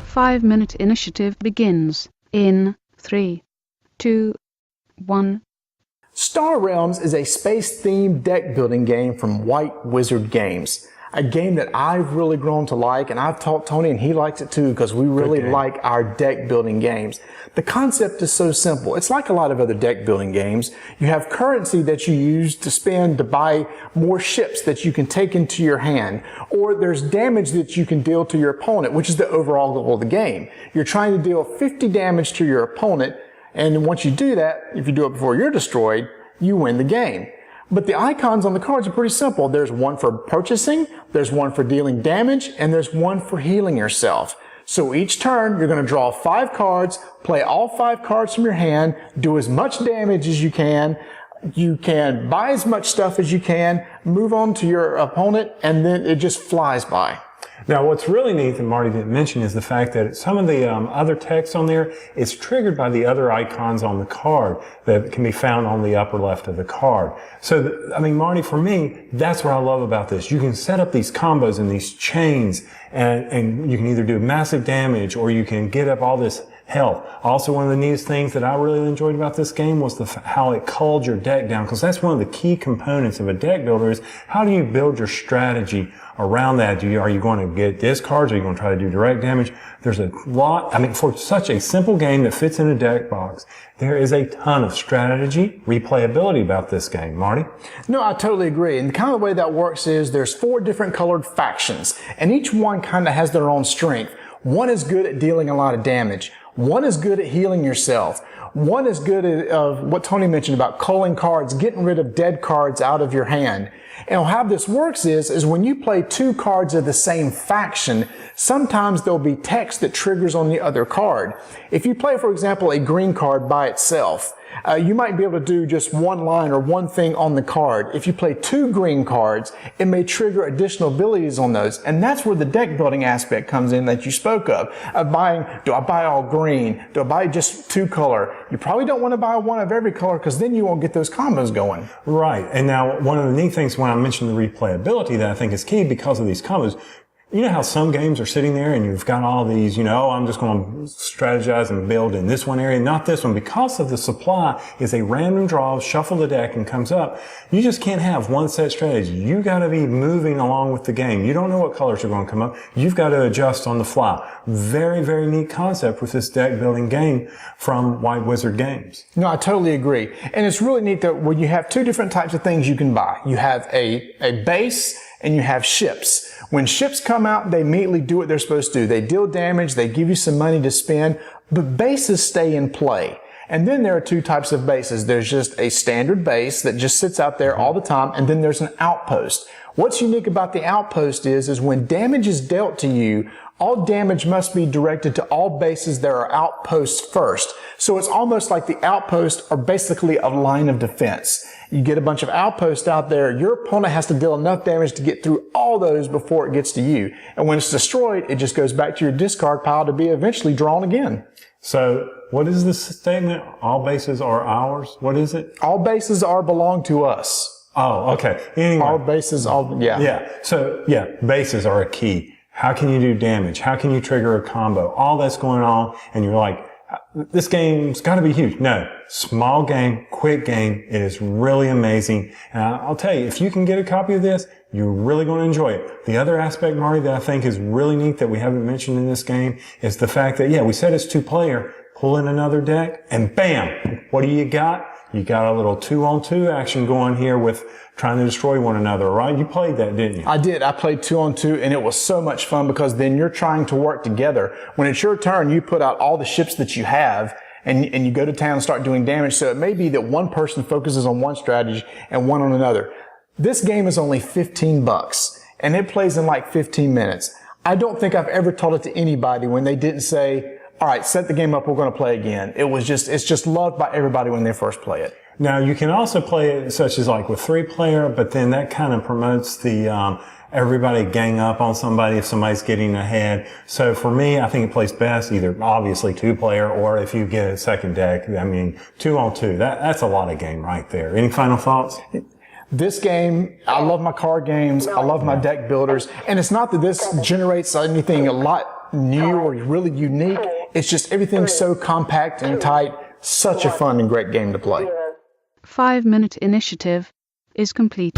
Five-minute initiative begins in 3, 2, 1. Star Realms is a space-themed deck-building game from White Wizard Games. A game that I've really grown to like, and I've taught Tony and he likes it too because we really like our deck-building games. The concept is so simple. It's like a lot of other deck-building games. You have currency that you use to spend to buy more ships that you can take into your hand, or there's damage that you can deal to your opponent, which is the overall goal of the game. You're trying to deal 50 damage to your opponent, and once you do that, if you do it before you're destroyed, you win the game. But the icons on the cards are pretty simple. There's one for purchasing, there's one for dealing damage, and there's one for healing yourself. So each turn, you're going to draw 5 cards, play all 5 cards from your hand, do as much damage as you can buy as much stuff as you can, move on to your opponent, and then it just flies by. Now, what's really neat that Marty didn't mention is the fact that some of the other text on there is triggered by the other icons on the card that can be found on the upper left of the card. So, I mean, Marty, for me, that's what I love about this. You can set up these combos and these chains, and you can either do massive damage or you can get up all this health. Also, one of the neatest things that I really enjoyed about this game was how it culled your deck down, because that's one of the key components of a deck builder is how do you build your strategy around that? Are you going to get discards? Are you going to try to do direct damage? There's a lot. I mean, for such a simple game that fits in a deck box, there is a ton of strategy, replayability about this game. Marty? No, I totally agree. And the kind of the way that works is there's 4 different colored factions, and each one kind of has their own strength. One is good at dealing a lot of damage. One is good at healing yourself. One is good at what Tony mentioned about culling cards, getting rid of dead cards out of your hand. And how this works is when you play 2 cards of the same faction, sometimes there'll be text that triggers on the other card. If you play, for example, a green card by itself, you might be able to do just one line or one thing on the card. If you play 2 green cards, it may trigger additional abilities on those. And that's where the deck building aspect comes in that you spoke of buying, do I buy all green? Do I buy just 2 color? You probably don't want to buy one of every color because then you won't get those combos going. Right. And now one of the neat things when I mentioned the replayability that I think is key because of these combos, you know how some games are sitting there and you've got all these, I'm just going to strategize and build in this one area, not this one. Because of the supply is a random draw, shuffle the deck and comes up. You just can't have one set strategy. You got to be moving along with the game. You don't know what colors are going to come up. You've got to adjust on the fly. Very, very neat concept with this deck building game from White Wizard Games. No, I totally agree. And it's really neat that when you have 2 different types of things you can buy. You have a base and you have ships. When ships come out, they immediately do what they're supposed to do. They deal damage, they give you some money to spend, but bases stay in play. And then there are 2 types of bases. There's just a standard base that just sits out there all the time, and then there's an outpost. What's unique about the outpost is when damage is dealt to you, all damage must be directed to all bases that are outposts first. So it's almost like the outposts are basically a line of defense. You get a bunch of outposts out there, your opponent has to deal enough damage to get through all those before it gets to you. And when it's destroyed, it just goes back to your discard pile to be eventually drawn again. So what is this statement? All bases are ours? What is it? All bases belong to us. Oh, okay. Anyway. All bases, yeah. Yeah. So, yeah, bases are a key. How can you do damage? How can you trigger a combo? All that's going on, and you're like, this game's got to be huge. No, small game, quick game. It is really amazing. And I'll tell you, if you can get a copy of this, you're really going to enjoy it. The other aspect, Marty, that I think is really neat that we haven't mentioned in this game is the fact that, we said it's 2-player. Pull in another deck, and bam! What do you got? You got a little 2-on-2 action going here with trying to destroy one another, right? You played that, didn't you? I did. I played 2-on-2, and it was so much fun because then you're trying to work together. When it's your turn, you put out all the ships that you have, and you go to town and start doing damage. So it may be that one person focuses on one strategy and one on another. This game is only $15, and it plays in like 15 minutes. I don't think I've ever taught it to anybody when they didn't say, all right, set the game up, we're going to play again. It's just loved by everybody when they first play it. Now, you can also play it such as like with 3-player, but then that kind of promotes the, everybody gang up on somebody if somebody's getting ahead. So for me, I think it plays best either obviously 2-player or if you get a second deck, 2-on-2. That's a lot of game right there. Any final thoughts? This game, I love my card games. I love my deck builders. And it's not that this generates anything a lot new or really unique. It's just everything's so compact and tight. Such a fun and great game to play. 5-minute initiative is complete.